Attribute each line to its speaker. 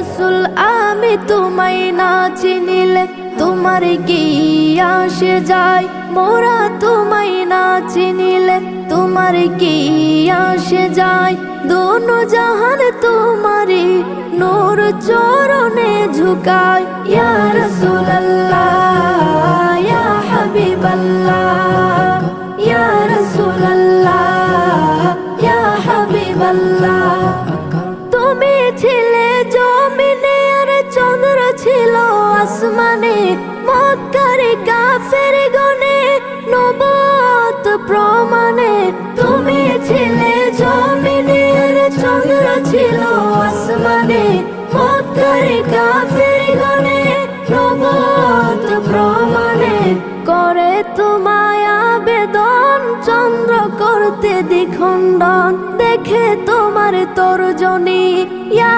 Speaker 1: রাসূল আমি তোমায় না চিনিলে তোমার কি আসে যায়, মোরা তোমায় না চিনিলে তোমার কি আসে যায়। দোনো জাহান তোমারি নূর চরণে ঝুকায়। ইয়া রাসূলুল্লাহ ইয়া হাবিবাল্লাহ, ইয়া রাসূলুল্লাহ ইয়া হাবিবাল্লাহ। তুমি ছিলে জমিনে আর চন্দ্র ছিল আসমানে, মক্কার কাফের গনে নবুয়ত প্রমাণে। তুমি ছিলে জমিনে আর চন্দ্র ছিল আসমানে, মক্কার কাফের গনে নবুয়ত প্রমাণে। করে তোমায় আবেদন চন্দ্র করতে দ্বিখণ্ডন, দেখে তোমার তর্জনী। ইয়া